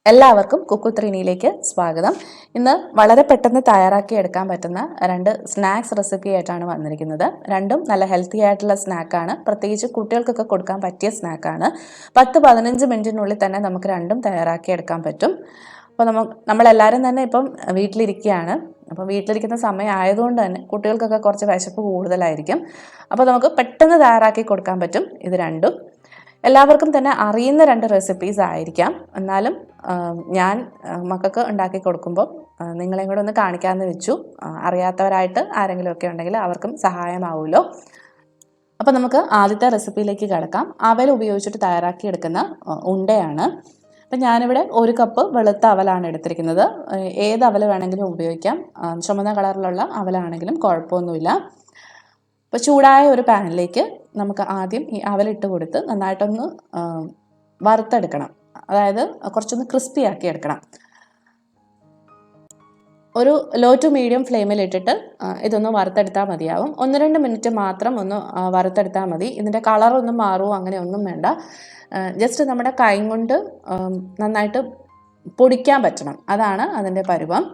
എല്ലാവർക്കും കുക്കുത്രീനിയിലേക്ക് സ്വാഗതം. ഇന്ന് വളരെ പെട്ടെന്ന് തയ്യാറാക്കി എടുക്കാൻ പറ്റുന്ന രണ്ട് സ്നാക്സ് റെസിപ്പി ആയിട്ടാണ് വന്നിരിക്കുന്നത്. രണ്ടും നല്ല ഹെൽത്തി ആയിട്ടുള്ള സ്നാക്കാണ്. പ്രത്യേകിച്ച് കുട്ടികൾക്കൊക്കെ കൊടുക്കാൻ പറ്റിയ സ്നാക്കാണ്. 10-15 മിനിറ്റിനുള്ളിൽ തന്നെ നമുക്ക് രണ്ടും തയ്യാറാക്കി എടുക്കാൻ പറ്റും. അപ്പോൾ നമ്മളെല്ലാവരും തന്നെ ഇപ്പം വീട്ടിലിരിക്കുകയാണ്. അപ്പോൾ വീട്ടിലിരിക്കുന്ന സമയം ആയതുകൊണ്ട് തന്നെ കുട്ടികൾക്കൊക്കെ കുറച്ച് വിശപ്പ് കൂടുതലായിരിക്കും. അപ്പോൾ നമുക്ക് പെട്ടെന്ന് തയ്യാറാക്കി കൊടുക്കാൻ പറ്റും ഇത് രണ്ടും. എല്ലാവർക്കും തന്നെ അറിയുന്ന രണ്ട് റെസിപ്പീസ് ആയിരിക്കാം. എന്നാലും ഞാൻ മക്കൾക്ക് ഉണ്ടാക്കി കൊടുക്കുമ്പോൾ നിങ്ങളെയും കൂടെ ഒന്ന് കാണിക്കാമെന്ന് വെച്ചു. അറിയാത്തവരായിട്ട് ആരെങ്കിലുമൊക്കെ ഉണ്ടെങ്കിൽ അവർക്കും സഹായമാവുമല്ലോ. അപ്പോൾ നമുക്ക് ആദ്യത്തെ റെസിപ്പിയിലേക്ക് കിടക്കാം. അവൽ ഉപയോഗിച്ചിട്ട് തയ്യാറാക്കിയെടുക്കുന്ന ഉണ്ടയാണ്. അപ്പം ഞാനിവിടെ 1 കപ്പ് വെളുത്ത അവലാണ് എടുത്തിരിക്കുന്നത്. ഏത് അവൽ വേണമെങ്കിലും ഉപയോഗിക്കാം. ചുമന്ന കളറിലുള്ള അവലാണെങ്കിലും കുഴപ്പമൊന്നുമില്ല. അപ്പോൾ ചൂടായ ഒരു പാനിലേക്ക് നമുക്ക് ആദ്യം ഈ അവലിട്ട് കൊടുത്ത് നന്നായിട്ടൊന്ന് വറുത്തെടുക്കണം. അതായത് കുറച്ചൊന്ന് ക്രിസ്പി ആക്കി എടുക്കണം. ഒരു ലോ ടു മീഡിയം ഫ്ലെയിമിൽ ഇട്ടിട്ട് ഇതൊന്ന് വറുത്തെടുത്താൽ മതിയാവും. 1-2 മിനിറ്റ് മാത്രം ഒന്ന് വറുത്തെടുത്താൽ മതി. ഇതിൻ്റെ കളറൊന്നും മാറുമോ അങ്ങനെ ഒന്നും വേണ്ട. ജസ്റ്റ് നമ്മുടെ കൈ കൊണ്ട് നന്നായിട്ട് പൊടിക്കാൻ പറ്റണം. അതാണ് അതിൻ്റെ പരുവം.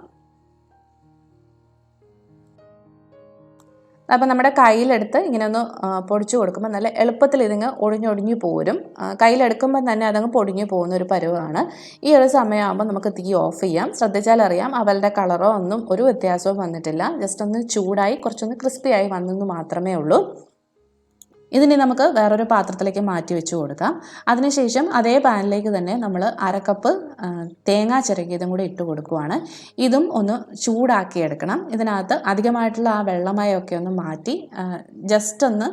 അപ്പോൾ നമ്മുടെ കയ്യിലെടുത്ത് ഇങ്ങനെ ഒന്ന് പൊടിച്ചു കൊടുക്കുമ്പോൾ നല്ല എളുപ്പത്തിൽ ഇതിങ്ങ് ഒഴിഞ്ഞൊടിഞ്ഞു പോരും. കയ്യിലെടുക്കുമ്പോൾ തന്നെ അതങ്ങ് പൊടിഞ്ഞു പോകുന്ന ഒരു പരുവമാണ്. ഈ ഒരു സമയമാകുമ്പോൾ നമുക്ക് തീ ഓഫ് ചെയ്യാം. ശ്രദ്ധിച്ചാൽ അറിയാം അവളുടെ കളറോ ഒന്നും ഒരു വ്യത്യാസവും വന്നിട്ടില്ല. ജസ്റ്റ് ഒന്ന് ചൂടായി കുറച്ചൊന്ന് ക്രിസ്പിയായി വന്നെന്ന് മാത്രമേ ഉള്ളൂ. ഇതിനെ നമുക്ക് വേറൊരു പാത്രത്തിലേക്ക് മാറ്റി വെച്ച് കൊടുക്കാം. അതിനുശേഷം അതേ പാനിലേക്ക് തന്നെ നമ്മൾ 1/2 കപ്പ് തേങ്ങ ചിരകിയതും കൂടി ഇട്ട് കൊടുക്കുകയാണ്. ഇതും ഒന്ന് ചൂടാക്കി എടുക്കണം. ഇതിനകത്ത് അധികമായിട്ടുള്ള ആ വെള്ളമയമൊക്കെ ഒന്ന് മാറ്റി ജസ്റ്റ് ഒന്ന്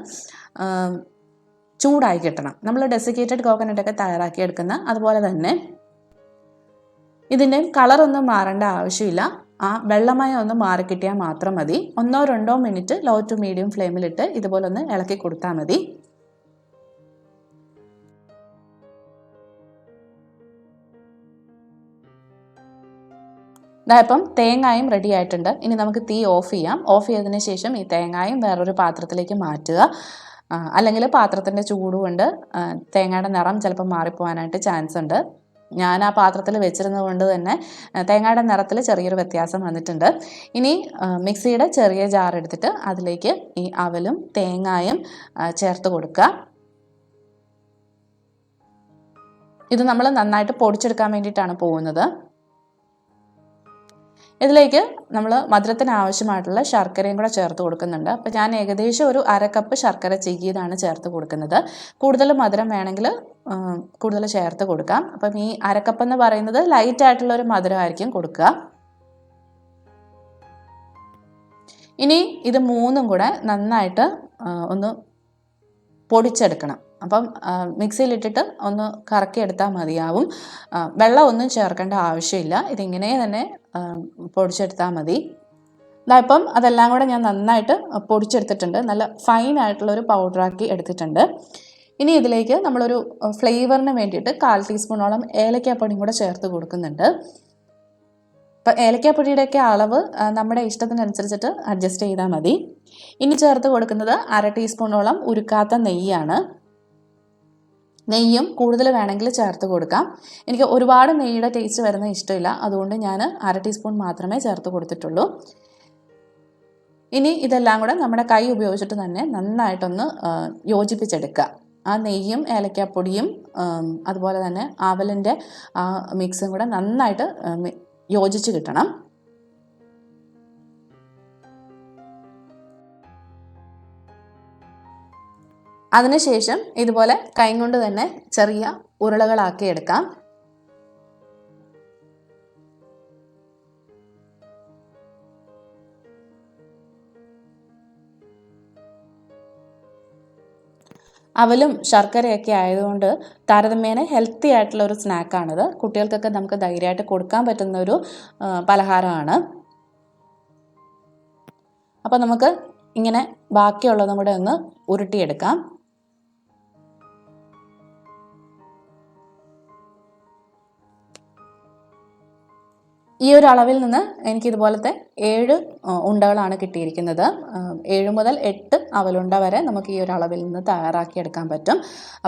ചൂടായി കിട്ടണം. നമ്മൾ ഡെസിക്കേറ്റഡ് കോക്കനട്ടൊക്കെ തയ്യാറാക്കി എടുക്കുന്ന അതുപോലെ തന്നെ ഇതിൻ്റെ കളറൊന്നും മാറേണ്ട ആവശ്യമില്ല. ആ വെള്ളമയം ഒന്ന് മാറിക്കിട്ടിയാൽ മാത്രം മതി. 1-2 മിനിറ്റ് ലോ ടു മീഡിയം ഫ്ലെയിമിലിട്ട് ഇതുപോലെ ഒന്ന് ഇളക്കി കൊടുത്താൽ മതി. ഇപ്പം തേങ്ങായും റെഡി ആയിട്ടുണ്ട്. ഇനി നമുക്ക് തീ ഓഫ് ചെയ്യാം. ഓഫ് ചെയ്തതിന് ശേഷം ഈ തേങ്ങായും വേറൊരു പാത്രത്തിലേക്ക് മാറ്റുക. അല്ലെങ്കിൽ പാത്രത്തിൻ്റെ ചൂടുകൊണ്ട് തേങ്ങയുടെ നിറം ചിലപ്പോൾ മാറിപ്പോകാനായിട്ട് ചാൻസ് ഉണ്ട്. ഞാൻ ആ പാത്രത്തിൽ വെച്ചിരുന്നത് കൊണ്ട് തന്നെ തേങ്ങയുടെ നിറത്തിൽ ചെറിയൊരു വ്യത്യാസം വന്നിട്ടുണ്ട്. ഇനി മിക്സിയുടെ ചെറിയ ജാർ എടുത്തിട്ട് അതിലേക്ക് ഈ അവലും തേങ്ങായും ചേർത്ത് കൊടുക്കുക. ഇത് നമ്മൾ നന്നായിട്ട് പൊടിച്ചെടുക്കാൻ വേണ്ടിയിട്ടാണ് പോകുന്നത്. ഇതിലേക്ക് നമ്മൾ മധുരത്തിന് ആവശ്യമായിട്ടുള്ള ശർക്കരയും കൂടെ ചേർത്ത് കൊടുക്കുന്നുണ്ട്. അപ്പോൾ ഞാൻ ഏകദേശം ഒരു 1/2 കപ്പ് ശർക്കര ചീകിയതാണ് ചേർത്ത് കൊടുക്കുന്നത്. കൂടുതൽ മധുരം വേണമെങ്കിൽ കൂടുതൽ ചേർത്ത് കൊടുക്കാം. അപ്പം ഈ 1/2 കപ്പ് എന്ന് പറയുന്നത് ലൈറ്റ് ആയിട്ടുള്ള ഒരു മധുരമായിരിക്കും കൊടുക്കുക. ഇനി ഇത് മൂന്നും കൂടെ നന്നായിട്ട് ഒന്ന് പൊടിച്ചെടുക്കണം. അപ്പം മിക്സിയിലിട്ടിട്ട് ഒന്ന് കറക്കിയെടുത്താൽ മതിയാവും. വെള്ളം ഒന്നും ചേർക്കേണ്ട ആവശ്യമില്ല. ഇതിങ്ങനെ തന്നെ പൊടിച്ചെടുത്താൽ മതി. ഇപ്പം അതെല്ലാം കൂടെ ഞാൻ നന്നായിട്ട് പൊടിച്ചെടുത്തിട്ടുണ്ട്. നല്ല ഫൈനായിട്ടുള്ളൊരു പൗഡറാക്കി എടുത്തിട്ടുണ്ട്. ഇനി ഇതിലേക്ക് നമ്മളൊരു ഫ്ലേവറിന് വേണ്ടിയിട്ട് 1/4 ടീസ്പൂണോളം ഏലക്കാപ്പൊടിയും കൂടെ ചേർത്ത് കൊടുക്കുന്നുണ്ട്. അപ്പം ഏലക്കാപ്പൊടിയുടെയൊക്കെ അളവ് നമ്മുടെ ഇഷ്ടത്തിനനുസരിച്ചിട്ട് അഡ്ജസ്റ്റ് ചെയ്താൽ മതി. ഇനി ചേർത്ത് കൊടുക്കുന്നത് 1/2 ടീസ്പൂണോളം ഉരുക്കാത്ത നെയ്യാണ്. നെയ്യും കൂടുതൽ വേണമെങ്കിൽ ചേർത്ത് കൊടുക്കാം. എനിക്ക് ഒരുപാട് നെയ്യുടെ ടേസ്റ്റ് വരുന്ന ഇഷ്ടമില്ല. അതുകൊണ്ട് ഞാൻ 1/2 ടീസ്പൂൺ മാത്രമേ ചേർത്ത് കൊടുത്തിട്ടുള്ളൂ. ഇനി ഇതെല്ലാം കൂടെ നമ്മുടെ കൈ ഉപയോഗിച്ചിട്ട് തന്നെ നന്നായിട്ടൊന്ന് യോജിപ്പിച്ചെടുക്കുക. ആ നെയ്യും ഏലക്കാപ്പൊടിയും അതുപോലെ തന്നെ അവലിൻ്റെ ആ മിക്സും കൂടെ നന്നായിട്ട് യോജിച്ച് കിട്ടണം. അതിനുശേഷം ഇതുപോലെ കൈ കൊണ്ട് തന്നെ ചെറിയ ഉരുളകളാക്കി എടുക്കാം. അവലും ശർക്കരയൊക്കെ ആയതുകൊണ്ട് താരതമ്യേന ഹെൽത്തി ആയിട്ടുള്ള ഒരു സ്നാക്കാണിത്. കുട്ടികൾക്കൊക്കെ നമുക്ക് ധൈര്യമായിട്ട് കൊടുക്കാൻ പറ്റുന്ന ഒരു പലഹാരമാണ്. അപ്പോൾ നമുക്ക് ഇങ്ങനെ ബാക്കിയുള്ളതും കൂടെ ഒന്ന് ഉരുട്ടിയെടുക്കാം. ഈ ഒരു അളവിൽ നിന്ന് എനിക്കിതുപോലത്തെ 7 ഉണ്ടകളാണ് കിട്ടിയിരിക്കുന്നത്. 7 മുതൽ 8 അവലുണ്ട വരെ നമുക്ക് ഈ ഒരു അളവിൽ നിന്ന് തയ്യാറാക്കിയെടുക്കാൻ പറ്റും.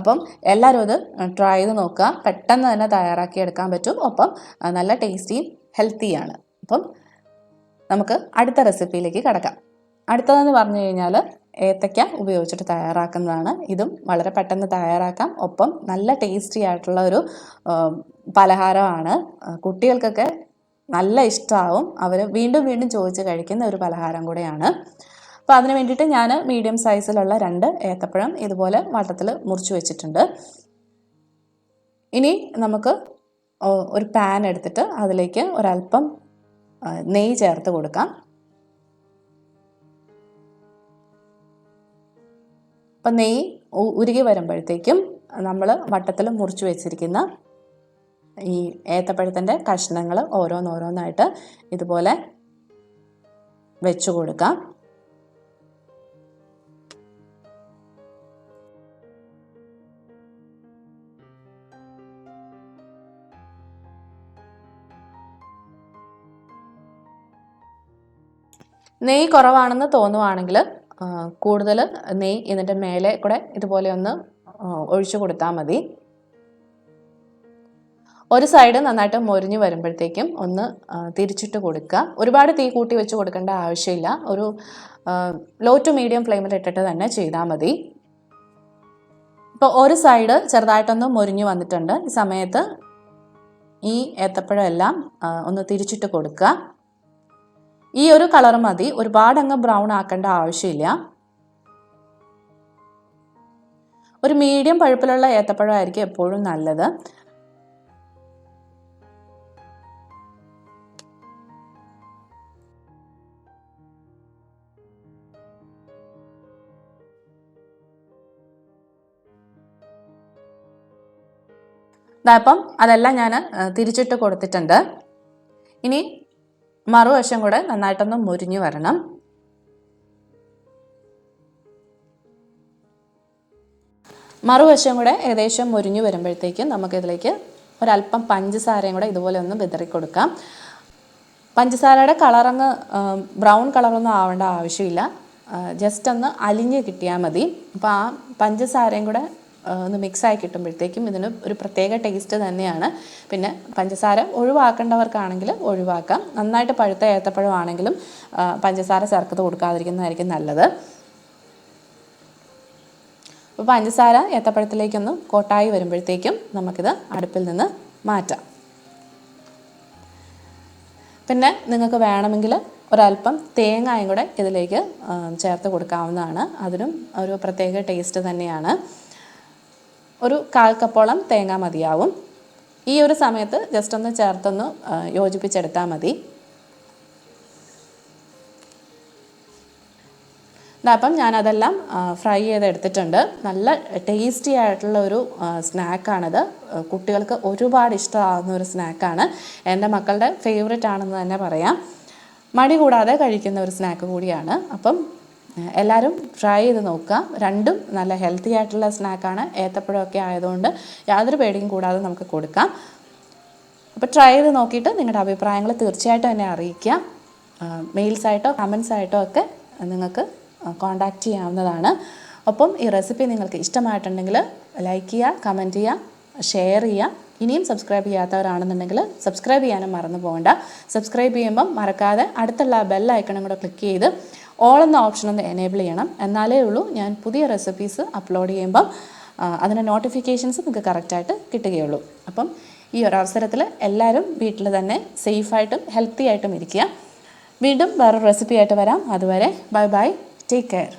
അപ്പം എല്ലാവരും ഇത് ട്രൈ ചെയ്ത് നോക്കുക. പെട്ടെന്ന് തന്നെ തയ്യാറാക്കിയെടുക്കാൻ പറ്റും. ഒപ്പം നല്ല ടേസ്റ്റിയും ഹെൽത്തിയാണ്. അപ്പം നമുക്ക് അടുത്ത റെസിപ്പിയിലേക്ക് കടക്കാം. അടുത്തതെന്ന് പറഞ്ഞു കഴിഞ്ഞാൽ ഏത്തയ്ക്ക ഉപയോഗിച്ചിട്ട് തയ്യാറാക്കുന്നതാണ്. ഇതും വളരെ പെട്ടെന്ന് തയ്യാറാക്കാം. ഒപ്പം നല്ല ടേസ്റ്റി ആയിട്ടുള്ള ഒരു പലഹാരമാണ്. കുട്ടികൾക്കൊക്കെ നല്ല ഇഷ്ടമാവും. അവർ വീണ്ടും വീണ്ടും ചോദിച്ച് കഴിക്കുന്ന ഒരു പലഹാരം കൂടെയാണ്. അപ്പോൾ അതിന് വേണ്ടിയിട്ട് ഞാൻ മീഡിയം സൈസിലുള്ള 2 ഏത്തപ്പഴം ഇതുപോലെ വട്ടത്തിൽ മുറിച്ച് വെച്ചിട്ടുണ്ട്. ഇനി നമുക്ക് ഒരു പാൻ എടുത്തിട്ട് അതിലേക്ക് ഒരല്പം നെയ്യ് ചേർത്ത് കൊടുക്കാം. അപ്പം നെയ്യ് ഉരുകി വരുമ്പോഴത്തേക്കും നമ്മൾ വട്ടത്തിൽ മുറിച്ച് വെച്ചിരിക്കുന്ന ഈ ഏത്തപ്പഴത്തിൻ്റെ കഷ്ണങ്ങൾ ഓരോന്നോരോന്നായിട്ട് ഇതുപോലെ വെച്ച് കൊടുക്കാം. നെയ്യ് കുറവാണെന്ന് തോന്നുവാണെങ്കിൽ കൂടുതൽ നെയ്യ് ഇതിൻ്റെ മേലെ കൂടെ ഇതുപോലെ ഒന്ന് ഒഴിച്ചു കൊടുത്താൽ മതി. ഒരു സൈഡ് നന്നായിട്ട് മൊരിഞ്ഞ് വരുമ്പോഴത്തേക്കും ഒന്ന് തിരിച്ചിട്ട് കൊടുക്കുക. ഒരുപാട് തീ കൂട്ടി വെച്ച് കൊടുക്കേണ്ട ആവശ്യമില്ല. ഒരു ലോ ടു മീഡിയം ഫ്ലെയിമിൽ ഇട്ടിട്ട് തന്നെ ചെയ്താൽ മതി. ഇപ്പോൾ ഒരു സൈഡ് ചെറുതായിട്ടൊന്ന് മൊരിഞ്ഞ് വന്നിട്ടുണ്ട്. ഈ സമയത്ത് ഈ ഏത്തപ്പഴം എല്ലാം ഒന്ന് തിരിച്ചിട്ട് കൊടുക്കുക. ഈ ഒരു കളർ മതി, ഒരുപാട് അങ്ങ് ബ്രൗൺ ആക്കേണ്ട ആവശ്യമില്ല. ഒരു മീഡിയം പഴുപ്പിലുള്ള ഏത്തപ്പഴം ആയിരിക്കും എപ്പോഴും നല്ലത്. അപ്പം അതെല്ലാം ഞാൻ തിരിച്ചിട്ട് കൊടുത്തിട്ടുണ്ട്. ഇനി മറുവശം കൂടെ നന്നായിട്ടൊന്ന് മുരിഞ്ഞു വരണം. മറുവശം കൂടെ ഏകദേശം മുരിഞ്ഞു വരുമ്പോഴത്തേക്കും നമുക്കിതിലേക്ക് ഒരല്പം പഞ്ചസാരയും കൂടെ ഇതുപോലെ ഒന്ന് വിതറി കൊടുക്കാം. പഞ്ചസാരയുടെ കളറങ്ങ് ബ്രൗൺ കളറൊന്നും ആവേണ്ട ആവശ്യമില്ല. ജസ്റ്റ് ഒന്ന് അലിഞ്ഞ് കിട്ടിയാൽ മതി. അപ്പോൾ ആ പഞ്ചസാരയും കൂടെ ഒന്ന് മിക്സായി കിട്ടുമ്പോഴത്തേക്കും ഇതിന് ഒരു പ്രത്യേക ടേസ്റ്റ് തന്നെയാണ്. പിന്നെ പഞ്ചസാര ഒഴിവാക്കേണ്ടവർക്കാണെങ്കിൽ ഒഴിവാക്കാം. നന്നായിട്ട് പഴുത്ത ഏത്തപ്പഴമാണെങ്കിലും പഞ്ചസാര ചേർത്ത് കൊടുക്കാതിരിക്കുന്നതായിരിക്കും നല്ലത്. അപ്പോൾ പഞ്ചസാര ഏത്തപ്പഴത്തിലേക്കൊന്ന് കോട്ടായി വരുമ്പോഴത്തേക്കും നമുക്കിത് അടുപ്പിൽ നിന്ന് മാറ്റാം. പിന്നെ നിങ്ങൾക്ക് വേണമെങ്കിൽ ഒരല്പം തേങ്ങയും കൂടെ ഇതിലേക്ക് ചേർത്ത് കൊടുക്കാവുന്നതാണ്. അതിനും ഒരു പ്രത്യേക ടേസ്റ്റ് തന്നെയാണ്. ഒരു 1/4 കപ്പോളം തേങ്ങ മതിയാവും. ഈ ഒരു സമയത്ത് ജസ്റ്റ് ഒന്ന് ചേർത്തൊന്ന് യോജിപ്പിച്ചെടുത്താൽ മതി. അപ്പം ഞാനതെല്ലാം ഫ്രൈ ചെയ്തെടുത്തിട്ടുണ്ട്. നല്ല ടേസ്റ്റി ആയിട്ടുള്ള ഒരു സ്നാക്കാണിത്. കുട്ടികൾക്ക് ഒരുപാട് ഇഷ്ടമാകുന്ന ഒരു സ്നാക്കാണ്. എൻ്റെ മക്കളുടെ ഫേവറേറ്റ് ആണെന്ന് തന്നെ പറയാം. മടി കൂടാതെ കഴിക്കുന്ന ഒരു സ്നാക്ക് കൂടിയാണ്. അപ്പം എല്ലാവരും ട്രൈ ചെയ്ത് നോക്കുക. രണ്ടും നല്ല ഹെൽത്തി ആയിട്ടുള്ള സ്നാക്കാണ്. ഏത്തപ്പഴമൊക്കെ ആയതുകൊണ്ട് യാതൊരു പേടിയും കൂടാതെ നമുക്ക് കൊടുക്കാം. അപ്പോൾ ട്രൈ ചെയ്ത് നോക്കിയിട്ട് നിങ്ങളുടെ അഭിപ്രായങ്ങൾ തീർച്ചയായിട്ടും എന്നെ അറിയിക്കുക. മെയിൽസായിട്ടോ കമൻസായിട്ടോ ഒക്കെ നിങ്ങൾക്ക് കോൺടാക്റ്റ് ചെയ്യാവുന്നതാണ്. ഒപ്പം ഈ റെസിപ്പി നിങ്ങൾക്ക് ഇഷ്ടമായിട്ടുണ്ടെങ്കിൽ ലൈക്ക് ചെയ്യുക, കമൻറ്റ് ചെയ്യുക, ഷെയർ ചെയ്യുക. ഇനിയും സബ്സ്ക്രൈബ് ചെയ്യാത്തവരാണെന്നുണ്ടെങ്കിൽ സബ്സ്ക്രൈബ് ചെയ്യാനും മറന്നു പോകണ്ട. സബ്സ്ക്രൈബ് ചെയ്യുമ്പം മറക്കാതെ അടുത്തുള്ള ബെൽ ഐക്കണും കൂടെ ക്ലിക്ക് ചെയ്ത് ഓൾ എന്ന ഓപ്ഷൻ ഒന്ന് എനേബിൾ ചെയ്യണം. എന്നാലേ ഉള്ളൂ ഞാൻ പുതിയ റെസിപ്പീസ് അപ്ലോഡ് ചെയ്യുമ്പം അതിൻ്റെ നോട്ടിഫിക്കേഷൻസ് നിങ്ങൾക്ക് കറക്റ്റായിട്ട് കിട്ടുകയുള്ളൂ. അപ്പം ഈ ഒരു അവസരത്തിൽ എല്ലാവരും വീട്ടിൽ തന്നെ സേഫായിട്ടും ഹെൽത്തി ആയിട്ടും ഇരിക്കുക. വീണ്ടും വേറൊരു റെസിപ്പി ആയിട്ട് വരാം. അതുവരെ ബൈ ബൈ, ടേക്ക് കെയർ.